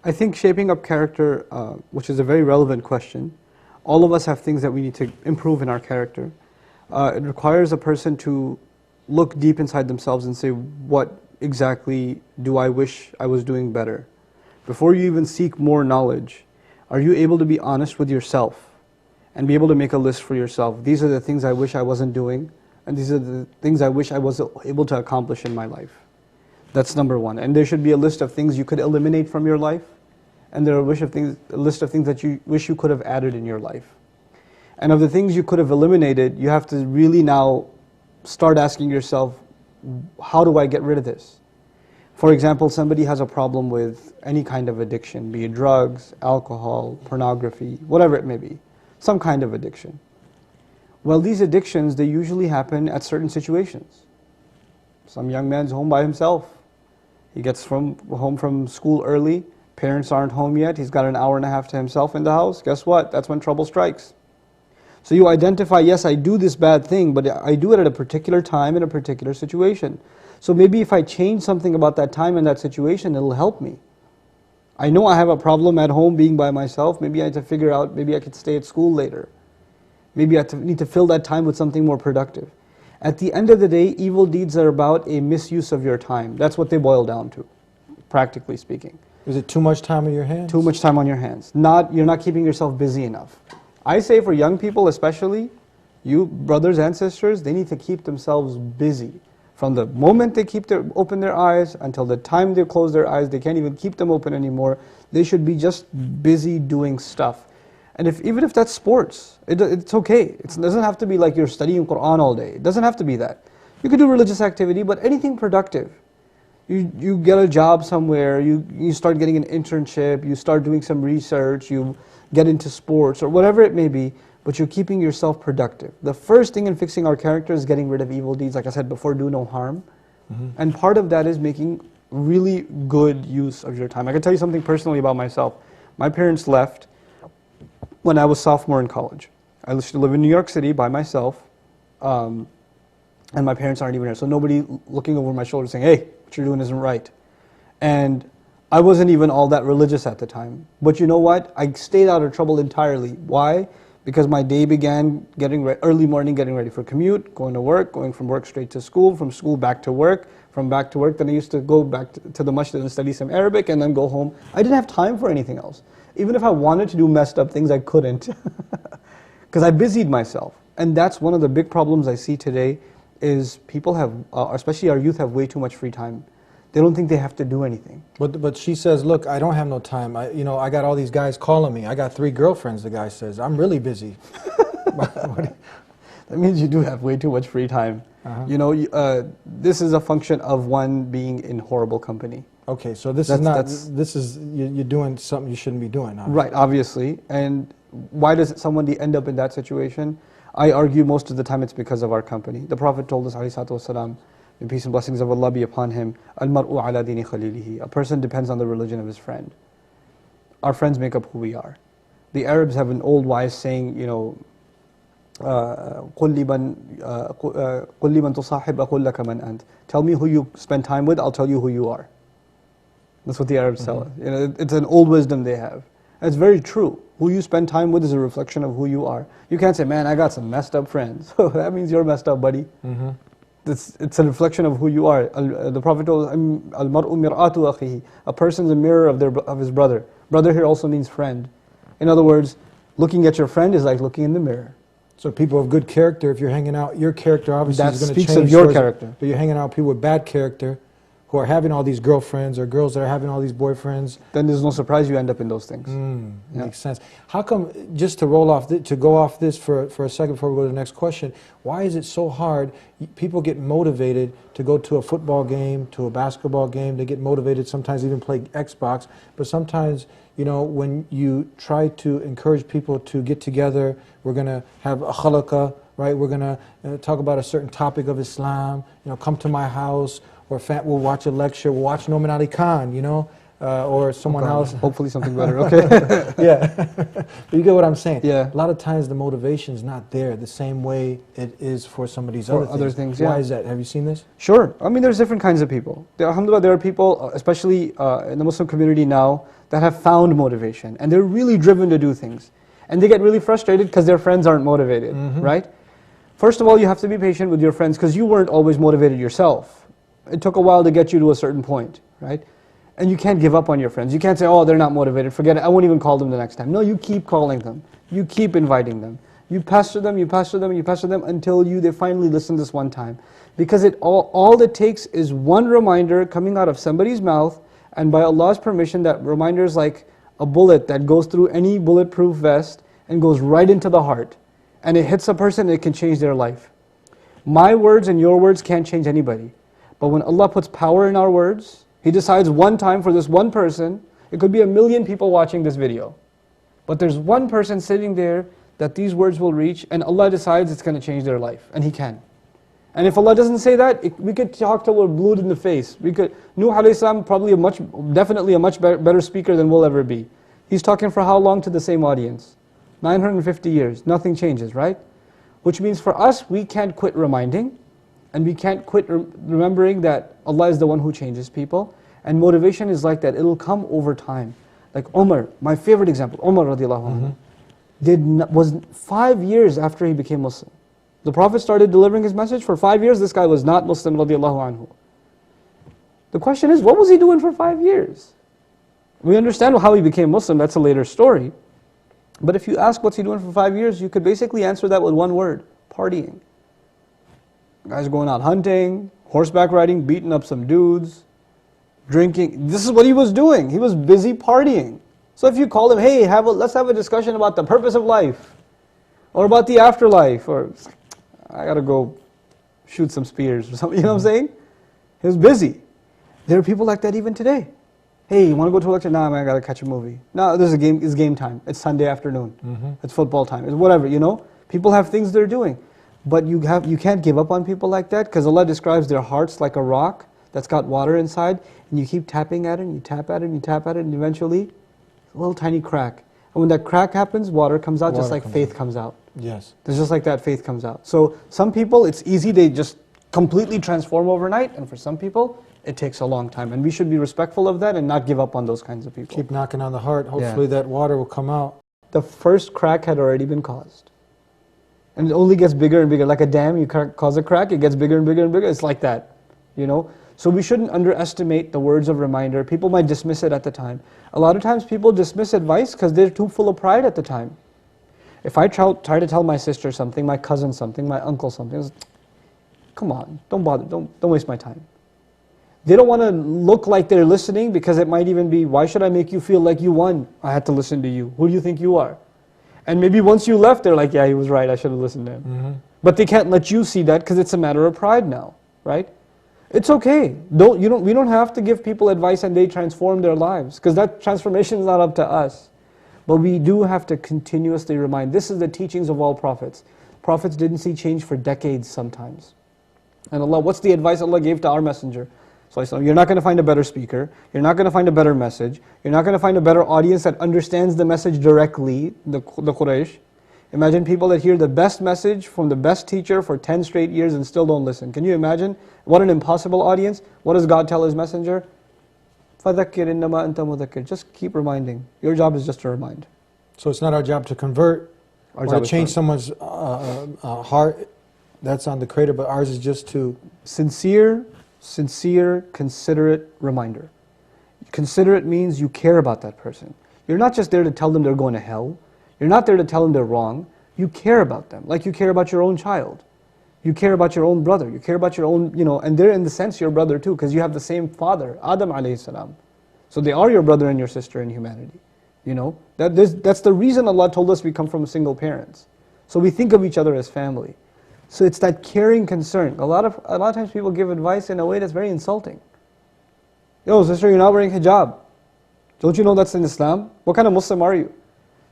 I think shaping up character, which is a very relevant question, all of us have things that we need to improve in our character. It requires a person to look deep inside themselves and say, what exactly do I wish I was doing better? Before you even seek more knowledge, are you able to be honest with yourself and be able to make a list for yourself? These are the things I wish I wasn't doing, and these are the things I wish I was able to accomplish in my life. That's number one. And there should be a list of things you could eliminate from your life, and there are a list of things that you wish you could have added in your life. And of the things you could have eliminated, you have to really now start asking yourself, how do I get rid of this? For example, somebody has a problem with any kind of addiction, be it drugs, alcohol, pornography, whatever it may be, some kind of addiction. Well, these addictions, they usually happen at certain situations. Some young man's home by himself. He gets home from school early, parents aren't home yet, he's got an hour and a half to himself in the house. Guess what? That's when trouble strikes. So you identify, yes, I do this bad thing, but I do it at a particular time in a particular situation. So maybe if I change something about that time and that situation, it'll help me. I know I have a problem at home being by myself. Maybe I have to figure out, maybe I could stay at school later. Maybe I need to fill that time with something more productive. At the end of the day, evil deeds are about a misuse of your time. That's what they boil down to, practically speaking. Is it too much time on your hands? Too much time on your hands. You're not keeping yourself busy enough. I say for young people especially, you brothers and sisters, they need to keep themselves busy. From the moment they open their eyes until the time they close their eyes, they can't even keep them open anymore. They should be just busy doing stuff. And even if that's sports, it's okay. It doesn't have to be like you're studying Quran all day. It doesn't have to be that. You could do religious activity, but anything productive. You get a job somewhere, you start getting an internship, you start doing some research, you get into sports or whatever it may be, but you're keeping yourself productive. The first thing in fixing our character is getting rid of evil deeds. Like I said before, do no harm. And part of that is making really good use of your time. I can tell you something personally about myself. My parents left when I was sophomore in college. I used to live in New York City by myself, and my parents aren't even here. So nobody looking over my shoulder saying, hey, what you're doing isn't right. And I wasn't even all that religious at the time. But you know what? I stayed out of trouble entirely. Why? Because my day began early morning, getting ready for commute, going to work, going from work straight to school, from school back to work, from back to work, then I used to go back to the masjid and study some Arabic and then go home. I didn't have time for anything else. Even if I wanted to do messed up things, I couldn't. Because I busied myself. And that's one of the big problems I see today is people have, especially our youth, have way too much free time. They don't think they have to do anything. But she says, look, I don't have no time. I got all these guys calling me. I got 3 girlfriends, the guy says. I'm really busy. That means you do have way too much free time. This is a function of one being in horrible company. Okay, so you're doing something you shouldn't be doing. Obviously. Right, obviously. And why does somebody end up in that situation? I argue most of the time it's because of our company. The Prophet told us, alayhi salatu wasalam, may peace and blessings of Allah be upon him, Al-mar'u ala dini khalilihi. A person depends on the religion of his friend. Our friends make up who we are. The Arabs have an old wise saying, قُلْ لِمَنْ تُصَاحِبْ أَقُلْ لَكَ مَنْ أَنْتَ. Tell me who you spend time with, I'll tell you who you are. That's what the Arabs tell us. It's an old wisdom they have. And it's very true. Who you spend time with is a reflection of who you are. You can't say, man, I got some messed up friends. That means you're messed up, buddy. It's a reflection of who you are. The Prophet told us, Al-mar'u mir'atu akhihi. A person's a mirror of his brother. Brother here also means friend. In other words, looking at your friend is like looking in the mirror. So people of good character, if you're hanging out, your character obviously is going to change. That speaks of your character. But you're hanging out with people with bad character, who are having all these girlfriends or girls that are having all these boyfriends. Then there's no surprise you end up in those things. Makes sense. How come, just to roll off, to go off this for a second before we go to the next question, why is it so hard? People get motivated to go to a football game, to a basketball game. They get motivated, sometimes even play Xbox. But sometimes, when you try to encourage people to get together, we're going to have a khalaqah, right? We're going to talk about a certain topic of Islam. Come to my house. Or we'll watch a lecture, we'll watch Nouman Ali Khan, or someone else. Hopefully something better, okay? Yeah, but you get what I'm saying. Yeah. A lot of times the motivation's not there the same way it is for some of these other things. Yeah. Why is that? Have you seen this? Sure. I mean, there's different kinds of people. Alhamdulillah, there are people, especially in the Muslim community now, that have found motivation. And they're really driven to do things. And they get really frustrated because their friends aren't motivated, right? First of all, you have to be patient with your friends because you weren't always motivated yourself. It took a while to get you to a certain point, right? And you can't give up on your friends. You can't say, oh, they're not motivated, forget it, I won't even call them the next time. No, you keep calling them. You keep inviting them. You pester them, you pester them, you pester them until they finally listen this one time. Because all it takes is one reminder coming out of somebody's mouth, and by Allah's permission, that reminder is like a bullet that goes through any bulletproof vest and goes right into the heart. And it hits a person and it can change their life. My words and your words can't change anybody. But when Allah puts power in our words, He decides one time for this one person, it could be 1 million people watching this video. But there's one person sitting there that these words will reach, and Allah decides it's going to change their life, and He can. And if Allah doesn't say that, we could talk till we're blued in the face. Nuh alayhi salam probably definitely a much better speaker than we'll ever be. He's talking for how long to the same audience? 950 years, nothing changes, right? Which means for us, we can't quit reminding, and we can't quit remembering that Allah is the one who changes people. And motivation is like that, it'll come over time. Like Umar, my favorite example, Umar radiallahu anhu, was 5 years after he became Muslim. The Prophet started delivering his message, for 5 years this guy was not Muslim radiallahu anhu. The question is, what was he doing for 5 years? We understand how he became Muslim, that's a later story. But if you ask what's he doing for 5 years, you could basically answer that with one word: partying. Guys going out hunting, horseback riding, beating up some dudes, drinking. This is what he was doing. He was busy partying. So if you call him, hey, let's have a discussion about the purpose of life, or about the afterlife, or I gotta go shoot some spears or something, you know what I'm saying? He was busy. There are people like that even today. Hey, you want to go to a lecture? Nah, man, I gotta catch a movie. No, there's a game. It's game time. It's Sunday afternoon. It's football time. It's whatever, you know. People have things they're doing, but you can't give up on people like that, because Allah describes their hearts like a rock that's got water inside, and you keep tapping at it, and you tap at it, and you tap at it, and eventually, a little tiny crack. And when that crack happens, water comes out, just like faith comes out. Yes. It's just like that, faith comes out. So some people, it's easy, they just completely transform overnight, and for some people, it takes a long time. And we should be respectful of that and not give up on those kinds of people. Keep knocking on the heart. Hopefully that water will come out. The first crack had already been caused. And it only gets bigger and bigger. Like a dam, you cause a crack, it gets bigger and bigger and bigger. It's like that, you know. So we shouldn't underestimate the words of reminder. People might dismiss it at the time. A lot of times people dismiss advice because they're too full of pride at the time. If I try to tell my sister something, my cousin something, my uncle something, come on, don't bother, don't waste my time. They don't want to look like they're listening, because it might even be, why should I make you feel like you won? I had to listen to you. Who do you think you are? And maybe once you left, they're like, yeah, he was right, I should have listened to him. But they can't let you see that because it's a matter of pride now, right? It's okay. We don't have to give people advice and they transform their lives, because that transformation is not up to us. But we do have to continuously remind. This is the teachings of all prophets. Prophets didn't see change for decades sometimes. And Allah, what's the advice Allah gave to our messenger? So you're not going to find a better speaker, you're not going to find a better message, you're not going to find a better audience that understands the message directly, the Quraysh. Imagine people that hear the best message from the best teacher for 10 straight years and still don't listen. Can you imagine? What an impossible audience. What does God tell His messenger? فَذَكِّرْ إِنَّمَا أَنْتَ مُذَكِّرْ. Just keep reminding. Your job is just to remind. So it's not our job to convert or to change someone's heart. That's on the Creator, but ours is just to... Sincere, considerate reminder. Considerate means you care about that person. You're not just there to tell them they're going to hell. You're not there to tell them they're wrong. You care about them, like you care about your own child. You care about your own brother. You care about your own, and they're in the sense your brother too, because you have the same father, Adam alayhi salam. So they are your brother and your sister in humanity. That's the reason Allah told us we come from single parents. So we think of each other as family. So it's that caring concern. A lot of times people give advice in a way that's very insulting. Yo, sister, you're not wearing hijab. Don't you know that's in Islam? What kind of Muslim are you?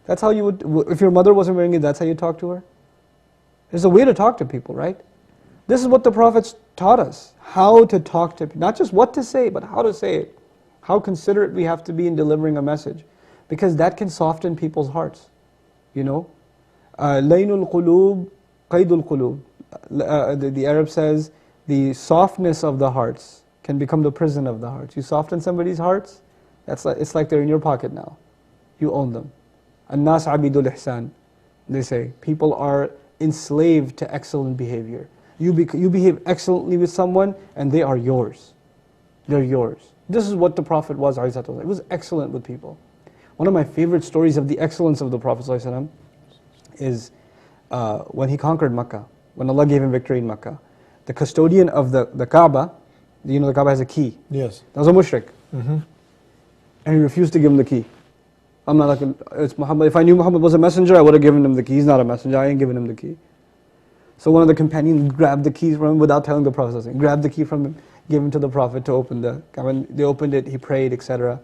That's how you would, if your mother wasn't wearing it, that's how you talk to her? There's a way to talk to people, right? This is what the prophets taught us. How to talk to people. Not just what to say, but how to say it. how considerate we have to be in delivering a message, because that can soften people's hearts. You know, laynul qulub, qaydul qulub. The Arab says the softness of the hearts can become the prison of the hearts. You soften somebody's hearts, it's like they're in your pocket now. You own them. An-nas abidul ihsan. They say people are enslaved to excellent behavior. You behave excellently with someone, and they are yours. They're yours. This is what the Prophet was. He was excellent with people. One of my favorite stories of the excellence of the Prophet ﷺ is when he conquered Makkah, when Allah gave him victory in Makkah. The custodian of the Kaaba, you know the Kaaba has a key. Yes. That was a mushrik. And he refused to give him the key. I'm not like, it's Muhammad. If I knew Muhammad was a messenger, I would have given him the key. He's not a messenger, I ain't giving him the key. So one of the companions grabbed the keys from him without telling the Prophet. Grabbed the key from him, gave him to the Prophet to open the Kaaba. They opened it, he prayed, etc.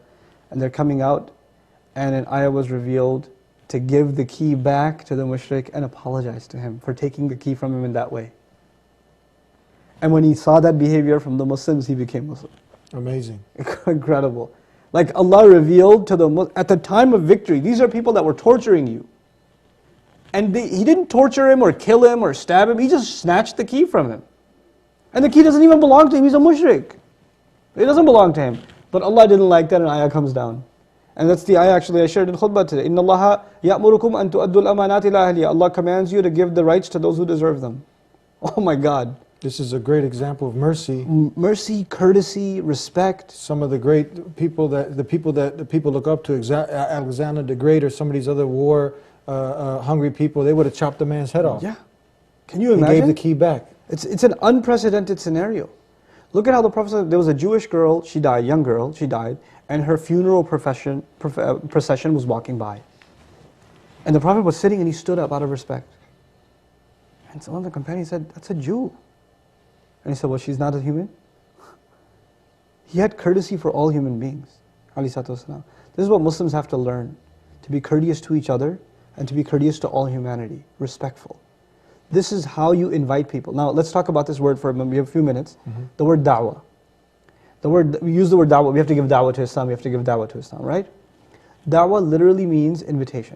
And they're coming out, and an ayah was revealed to give the key back to the mushrik and apologize to him for taking the key from him in that way. And when he saw that behavior from the Muslims, he became Muslim. Amazing. Incredible. Like Allah revealed to the at the time of victory, these are people that were torturing you. And He didn't torture him or kill him or stab him, He just snatched the key from him. And the key doesn't even belong to him, he's a mushrik. It doesn't belong to him. But Allah didn't like that, and ayah comes down. And that's the ayah actually I shared in khutbah today. إِنَّ اللَّهَ يَأْمُرُكُمْ أَن تُؤَدُّوا الْأَمَانَاتِ إِلَىٰ أَهْلِهَا. Allah commands you to give the rights to those who deserve them. Oh my God. This is a great example of mercy. Mercy, courtesy, respect. Some of the great people that the people look up to, Alexander the Great or some of these other hungry people, they would have chopped the man's head off. Yeah. Can you imagine? He gave the key back. It's an unprecedented scenario. Look at how the Prophet said, there was a Jewish girl, she died, young girl, she died, and her funeral procession was walking by. And the Prophet was sitting and he stood up out of respect. And one of the companions said, that's a Jew. And he said, well, she's not a human? He had courtesy for all human beings. This is what Muslims have to learn. To be courteous to each other and to be courteous to all humanity. Respectful. This is how you invite people. Now let's talk about this word for a moment. We have a few minutes. The word da'wah. We use the word da'wah. We have to give da'wah to Islam. We have to give da'wah to Islam, right? Da'wah literally means invitation.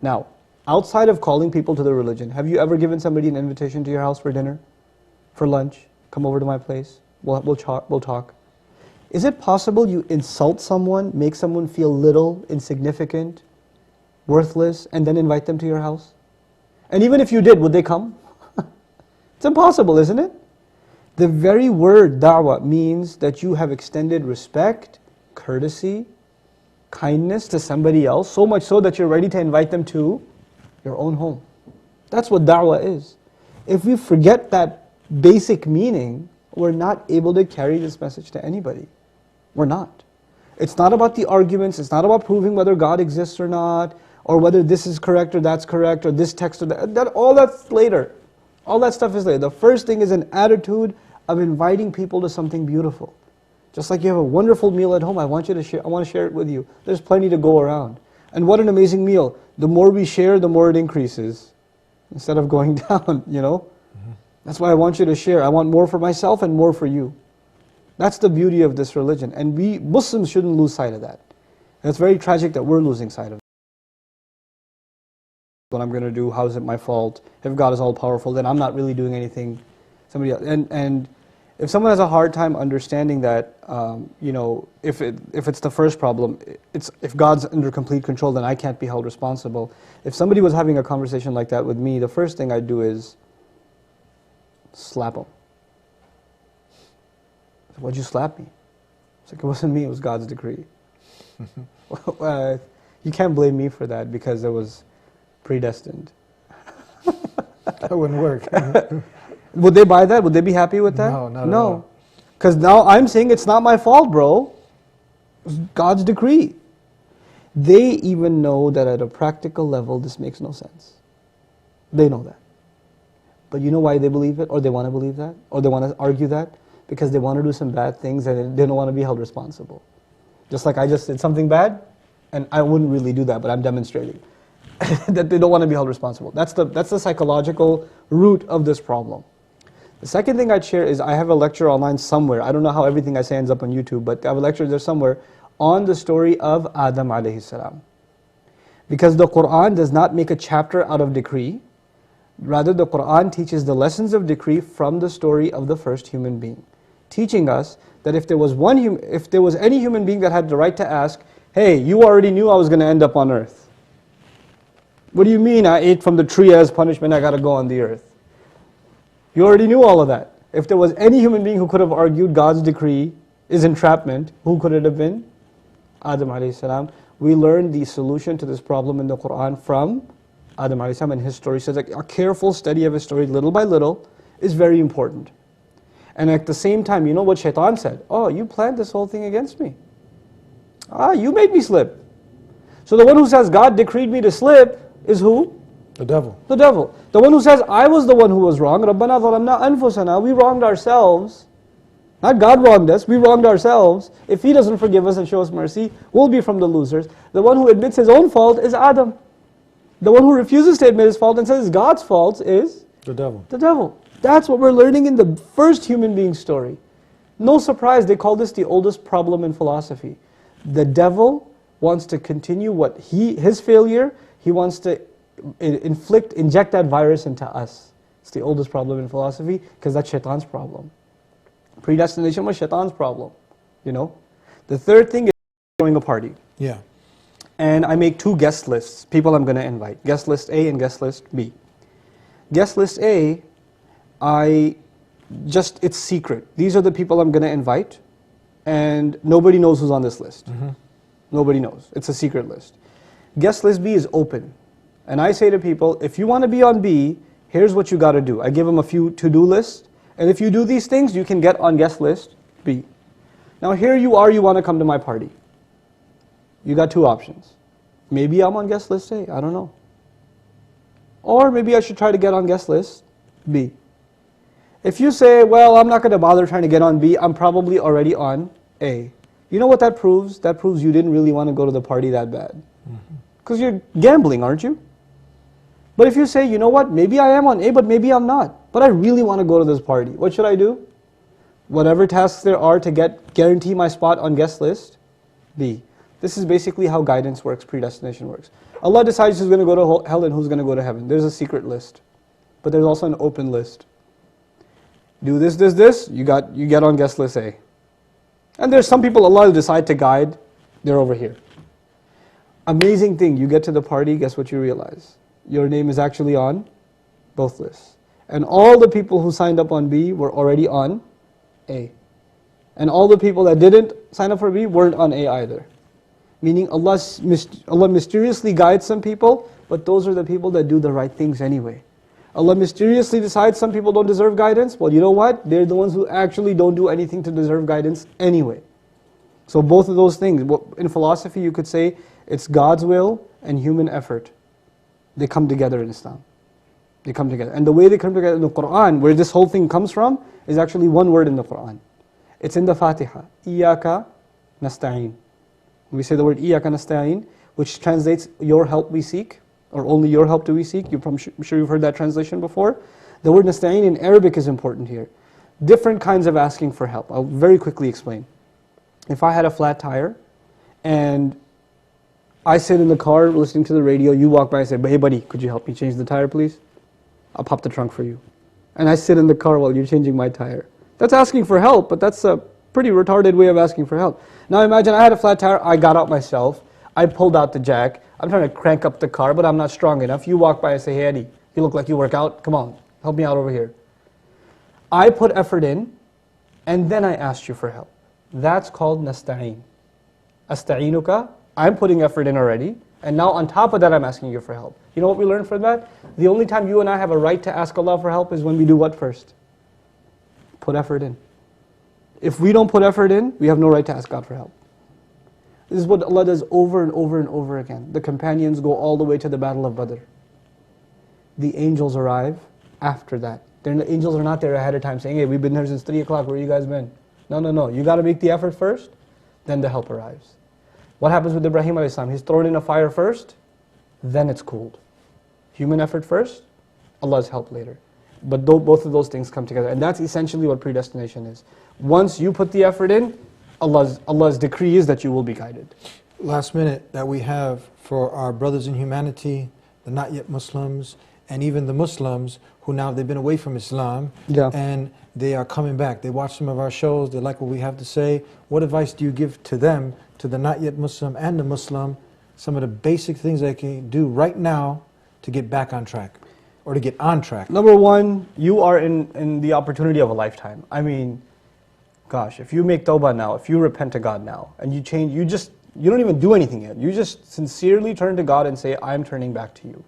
Now, outside of calling people to the religion, have you ever given somebody an invitation to your house for dinner? For lunch? Come over to my place. We'll talk. Is it possible you insult someone, make someone feel little, insignificant, worthless, and then invite them to your house? And even if you did, would they come? It's impossible, isn't it? The very word da'wah means that you have extended respect, courtesy, kindness to somebody else, so much so that you're ready to invite them to your own home. That's what da'wah is. If we forget that basic meaning, we're not able to carry this message to anybody. We're not. It's not about the arguments, it's not about proving whether God exists or not, or whether this is correct or that's correct, or this text or that. All that's later. All that stuff is later. The first thing is an attitude of inviting people to something beautiful. Just like you have a wonderful meal at home, I want to share it with you. There's plenty to go around. And what an amazing meal. The more we share, the more it increases. Instead of going down, you know. That's why I want you to share. I want more for myself and more for you. That's the beauty of this religion. And we Muslims shouldn't lose sight of that. And it's very tragic that we're losing sight of it. What I'm going to do, how is it my fault? If God is all powerful, then I'm not really doing anything. Somebody else. And if someone has a hard time understanding that, you know, if it's the first problem, if God's under complete control, then I can't be held responsible. If somebody was having a conversation like that with me, the first thing I'd do is slap him. Why'd you slap me? It's like, it wasn't me, it was God's decree. You can't blame me for that because it was predestined. That wouldn't work. Would they buy that? Would they be happy with that? No, not at all. Because now I'm saying it's not my fault, bro. It's God's decree. They even know that at a practical level this makes no sense. They know that. But you know why they believe it, or they want to believe that, or they want to argue that? Because they want to do some bad things and they don't want to be held responsible. Just like I just did something bad, and I wouldn't really do that, but I'm demonstrating that they don't want to be held responsible. That's the psychological root of this problem. The second thing I'd share is I have a lecture online somewhere. I don't know how everything I say ends up on YouTube, but I have a lecture there somewhere on the story of Adam alayhi salam. Because the Quran does not make a chapter out of decree. Rather, the Quran teaches the lessons of decree from the story of the first human being, teaching us that if there was any human being that had the right to ask, hey, you already knew I was going to end up on earth. What do you mean I ate from the tree as punishment, I got to go on the earth? You already knew all of that. If there was any human being who could have argued God's decree is entrapment, who could it have been? Adam alayhi salam. We learned the solution to this problem in the Quran from Adam alayhi salam and his story. So a careful study of his story, little by little, is very important. And at the same time, you know what Shaitan said? Oh, you planned this whole thing against me. You made me slip. So the one who says God decreed me to slip is who? The devil. The devil. The one who says I was the one who was wrong. رَبَّنَا ظَلَمْنَا أَنفُسَنَا. We wronged ourselves. Not God wronged us, we wronged ourselves. If He doesn't forgive us and show us mercy, we'll be from the losers. The one who admits his own fault is Adam. The one who refuses to admit his fault and says it's God's fault is? The devil. The devil. That's what we're learning in the first human being story. No surprise, they call this the oldest problem in philosophy. The devil wants to continue his failure, he wants to inject that virus into us. It's the oldest problem in philosophy because that's Shaitan's problem. Predestination was Shaitan's problem, you know. The third thing is throwing a party. Yeah. And I make two guest lists, people I'm going to invite. Guest list A and guest list B. Guest list A, it's secret. These are the people I'm going to invite, and nobody knows who's on this list. Nobody knows. It's a secret list. Guest list B is open. And I say to people, if you want to be on B, here's what you got to do. I give them a few to-do lists, and if you do these things, you can get on guest list B. Now here you are, you want to come to my party. You got two options. Maybe I'm on guest list A, I don't know. Or maybe I should try to get on guest list B. If you say, well, I'm not going to bother trying to get on B, I'm probably already on A. You know what that proves? That proves you didn't really want to go to the party that bad. Because you're gambling, aren't you? But if you say, you know what, maybe I am on A, but maybe I'm not. But I really want to go to this party. What should I do? Whatever tasks there are to guarantee my spot on guest list B. This is basically how guidance works, predestination works. Allah decides who's going to go to hell and who's going to go to heaven. There's a secret list. But there's also an open list. Do this, this, this, you get on guest list A. And there's some people Allah will decide to guide, they're over here. Amazing thing, you get to the party, guess what you realize? Your name is actually on both lists. And all the people who signed up on B were already on A. And all the people that didn't sign up for B weren't on A either. Meaning Allah mysteriously guides some people, but those are the people that do the right things anyway. Allah mysteriously decides some people don't deserve guidance. Well, you know what? They're the ones who actually don't do anything to deserve guidance anyway. So both of those things, in philosophy you could say it's God's will and human effort. They come together in Islam. They come together. And the way they come together in the Quran, where this whole thing comes from, is actually one word in the Quran. It's in the Fatiha. Iyaka nasta'een. We say the word Iyaka nasta'een, which translates your help we seek, or only your help do we seek. I'm sure you've heard that translation before. The word nasta'een in Arabic is important here. Different kinds of asking for help. I'll very quickly explain. If I had a flat tire, and I sit in the car listening to the radio, you walk by and say, hey buddy, could you help me change the tire please? I'll pop the trunk for you. And I sit in the car while you're changing my tire. That's asking for help, but that's a pretty retarded way of asking for help. Now imagine I had a flat tire, I got out myself, I pulled out the jack, I'm trying to crank up the car, but I'm not strong enough. You walk by and say, hey Eddie, you look like you work out, come on, help me out over here. I put effort in, and then I asked you for help. That's called nasta'een. Asta'inuka, I'm putting effort in already, and now on top of that I'm asking you for help. You know what we learned from that? The only time you and I have a right to ask Allah for help is when we do what first? Put effort in. If we don't put effort in, we have no right to ask God for help. This is what Allah does over and over and over again. The companions go all the way to the Battle of Badr. The angels arrive after that. The angels are not there ahead of time saying, hey, we've been here since 3 o'clock, where you guys been? No. You got to make the effort first, then the help arrives. What happens with Ibrahim a.s.? He's thrown in a fire first, then it's cooled. Human effort first, Allah's help later. But both of those things come together. And that's essentially what predestination is. Once you put the effort in, Allah's decree is that you will be guided. Last minute that we have for our brothers in humanity, the not yet Muslims, and even the Muslims who now they've been away from Islam, Yeah. and they are coming back. They watch some of our shows, they like what we have to say. What advice do you give to them, to the not yet Muslim and the Muslim, some of the basic things they can do right now to get back on track, or to get on track? Number one, you are in the opportunity of a lifetime. I mean, gosh, if you make tawbah now, if you repent to God now, and you change, you don't even do anything yet. You just sincerely turn to God and say, I'm turning back to you.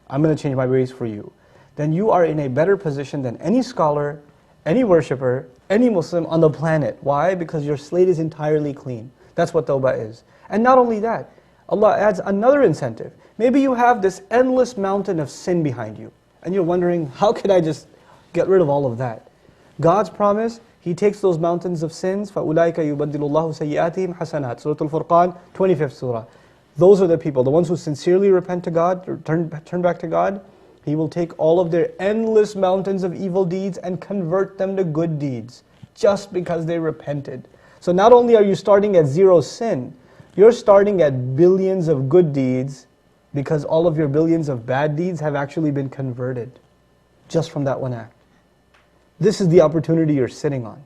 I'm going to change my ways for you. Then you are in a better position than any scholar, any worshipper, any Muslim on the planet. Why? Because your slate is entirely clean. That's what tawbah is. And not only that, Allah adds another incentive. Maybe you have this endless mountain of sin behind you, and you're wondering, how could I just get rid of all of that? God's promise, He takes those mountains of sins, فَأُولَٰئِكَ يُبَدِّلُ اللَّهُ سَيِّئَاتِهِمْ حَسَنَاتٍ Surah Al-Furqan, 25th surah. Those are the people, the ones who sincerely repent to God, or turn back to God. He will take all of their endless mountains of evil deeds and convert them to good deeds, just because they repented. So not only are you starting at zero sin, you're starting at billions of good deeds, because all of your billions of bad deeds have actually been converted, just from that one act. This is the opportunity you're sitting on.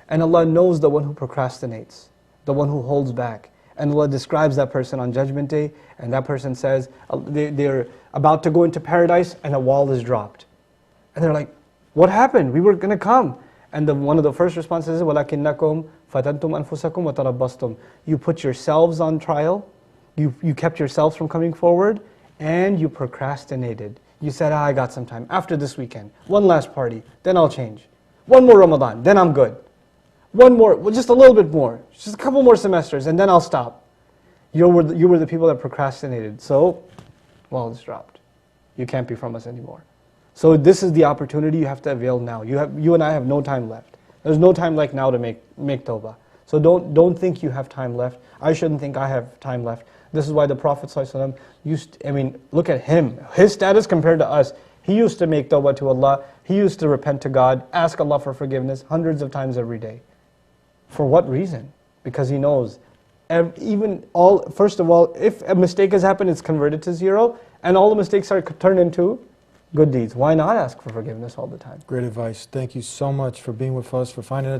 And Allah knows the one who procrastinates, the one who holds back. And Allah describes that person on Judgment Day, and that person says, they're about to go into paradise and a wall is dropped. And they're like, what happened? We were going to come. And one of the first responses is, وَلَكِنَّكُمْ فَتَنْتُمْ أَنفُسَكُمْ وَتَرَبَّصْتُمْ. You put yourselves on trial, you kept yourselves from coming forward, and you procrastinated. You said, I got some time, after this weekend, one last party, then I'll change. One more Ramadan, then I'm good. One more, well, just a little bit more, just a couple more semesters, and then I'll stop. You were the people that procrastinated, so, well, it's dropped. You can't be from us anymore. So this is the opportunity you have to avail now. You and I have no time left. There's no time like now to make tawbah. So don't think you have time left. I shouldn't think I have time left. This is why the Prophet ﷺ look at him. His status compared to us. He used to make tawbah to Allah. He used to repent to God, ask Allah for forgiveness hundreds of times every day. For what reason? Because he knows, first of all, if a mistake has happened, it's converted to zero, and all the mistakes are turned into good deeds. Why not ask for forgiveness all the time? Great advice. Thank you so much for being with us, for finding